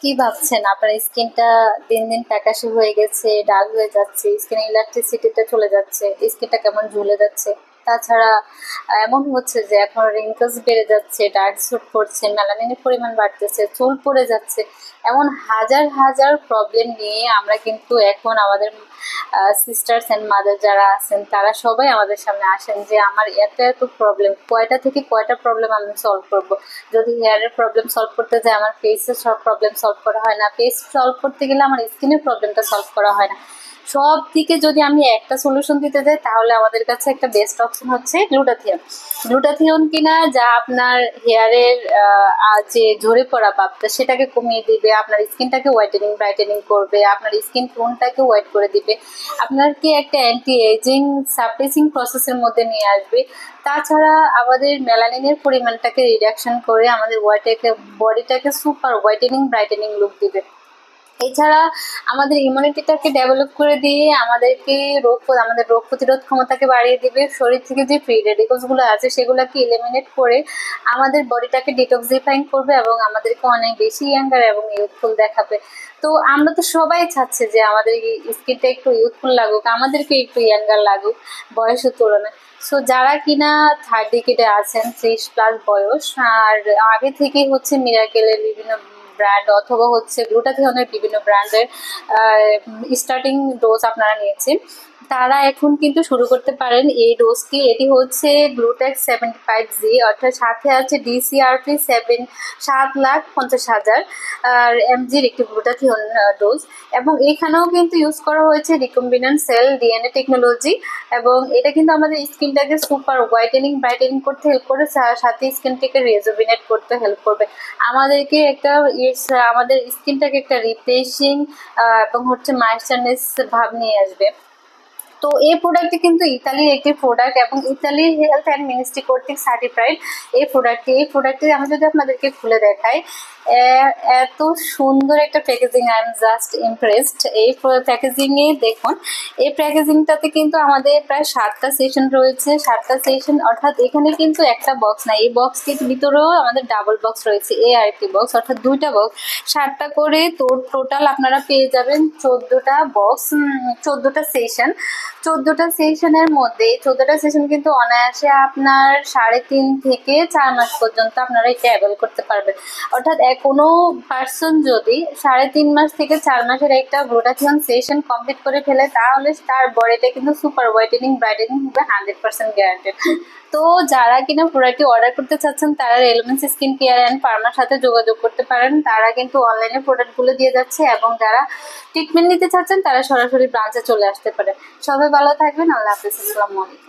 কি ভাবছেন? আপনার স্কিনটা দিন দিন ফ্যাকাশে হয়ে গেছে, ডাল হয়ে যাচ্ছে, স্কিনে ইলাস্টিসিটিটা চলে যাচ্ছে, স্কিনটা কেমন ঝুলে যাচ্ছে। তাছাড়া এমন হচ্ছে যে এখন রিঙ্কেলস বেড়ে যাচ্ছে, ডার্ক স্পট পড়ছে, মেলানিনের পরিমাণ বাড়তেছে, চুল পড়ে যাচ্ছে। এমন হাজার হাজার প্রবলেম নিয়ে আমরা কিন্তু এখন আমাদের সিস্টার্স অ্যান্ড মাদার যারা আছেন তারা সবাই আমাদের সামনে আসেন যে আমার এত এত প্রবলেম, কয়টা থেকে কয়টা প্রবলেম আমি সলভ করব। যদি হেয়ারের প্রবলেম সলভ করতে যাই আমার ফেসের সব প্রবলেম সলভ করা হয় না, ফেস সলভ করতে গেলে আমার স্কিনের প্রবলেমটা সলভ করা হয় না। সব দিকে যদি আমি একটা সলিউশন দিতে যাই তাহলে আমাদের কাছে একটা বেস্ট অপশন হচ্ছে গ্লুটাথিয়ন। গ্লুটাথিয়ন কিনা যা আপনার হেয়ারের যে ঝরে পড়া ভাবটা সেটাকে কমিয়ে দিবে, আপনার স্কিনটাকে হোয়াইটেনিং ব্রাইটেনিং করবে, আপনার স্কিন টোনটাকে হোয়াইট করে দিবে, আপনার কি একটা অ্যান্টি এজিং সাপ্রেসিং প্রসেসের মধ্যে নিয়ে আসবে। তাছাড়া আমাদের মেলানিনের পরিমাণটাকে রিডাকশন করে আমাদের বডিটাকে সুপার হোয়াইটেনিং ব্রাইটেনিং লুক দিবে। এছাড়া আমাদের ইমিউনিটিটাকে ডেভেলপ করে দিয়ে আমাদের রোগ প্রতিরোধ ক্ষমতাকে বাড়িয়ে দিবে, শরীর থেকে যে ফ্রি রেডিকলস গুলো আছে সেগুলোকে এলিমিনেট করে আমাদের বডিটাকে ডিটক্সিফাইং করবে এবং আমাদেরকে অনেক বেশি ইয়াঙ্গার এবং ইউথফুল দেখাবে। তো আমরা তো সবাই চাচ্ছি যে আমাদের স্কিনটা একটু ইউথফুল লাগুক, আমাদেরকে একটু ইয়াঙ্গার লাগুক বয়সের তুলনায়। সো যারা কিনা থার্ড ডিকেটে আছেন, 30+ বয়স, আর আগে থেকেই হচ্ছে মিরাকেলের বিভিন্ন ব্র্যান্ড অথবা হচ্ছে গ্লুটাথিয়নের বিভিন্ন ব্র্যান্ডের স্টার্টিং ডোজ আপনারা নিয়েছেন, তারা এখন কিন্তু শুরু করতে পারেন এই ডোজটি। এটি হচ্ছে গ্লুটেক্স 75G, অর্থাৎ সাথে আছে ডিসিআরপি 7,50,000 আর এমজির একটি গ্লুটাথিয়ন ডোজ। এবং এখানেও কিন্তু ইউজ করা হয়েছে রিকম্বিনেন্ট সেল ডিএনএ টেকনোলজি, এবং এটা কিন্তু আমাদের স্কিনটাকে সুপার হোয়াইটেনিং ব্রাইটেনিং করতে হেল্প করে, সাথে স্কিনটাকে রেজুভিনেট করতে হেল্প করবে, আমাদেরকে একটা আমাদের স্কিনটাকে একটা রিফ্রেশিং এবং হচ্ছে ময়েশ্চারনেস ভাব নিয়ে আসবে। তো এই প্রোডাক্টটি কিন্তু ইতালির একটি প্রোডাক্ট এবং ইতালির হেলথ অ্যান্ড মিনিস্ট্রি কর্তৃক সার্টিফাইড। এই প্রোডাক্টটি আমি যদি আপনাদেরকে খুলে দেখাই, এত সুন্দর একটা packaging, I am just impressed. এই প্যাকেজিং এ দেখুন, এই প্যাকেজিংটাতে কিন্তু আমাদের প্রায় 7টা সেশন রয়েছে, 7টা সেশন, অর্থাৎ এখানে কিন্তু একটা বক্স না, এই বক্সটির ভিতরেও আমাদের ডাবল বক্স রয়েছে, এই আরেকটি বক্স, অর্থাৎ 2টা বক্স, 7টা করে। তো টোটাল আপনারা পেয়ে যাবেন 14টা বক্স, 14টা সেশন। 14টা সেশনের মধ্যে 14টা সেশন কিন্তু অনায়াসে আপনার 3.5 থেকে 4 মাস পর্যন্ত আপনারা এটা অ্যাভেল করতে পারবেন। অর্থাৎ কোনো পার্সন যদি 3.5 মাস থেকে 4 মাসের একটা গ্লুটাথিয়ন সেশন কমপ্লিট করে ফেলে তাহলে তার বডিটা কিন্তু সুপার হোয়াইটেনিং ব্রাইটেনিং হবে 100% গ্যারান্টেড। তো যারা কিনা প্রোডাক্টটি অর্ডার করতে চাচ্ছেন তারা elements skin care and farmer সাথে যোগাযোগ করতে পারেন, তারা কিন্তু অনলাইনে প্রোডাক্টগুলো দিয়ে যাচ্ছে, এবং যারা ট্রিটমেন্ট নিতে চাচ্ছেন তারা সরাসরি ব্রাঞ্চে চলে আসতে পারে। সবাই ভালো থাকবেন, আল্লাহ হাফিজ, আসসালামু আলাইকুম।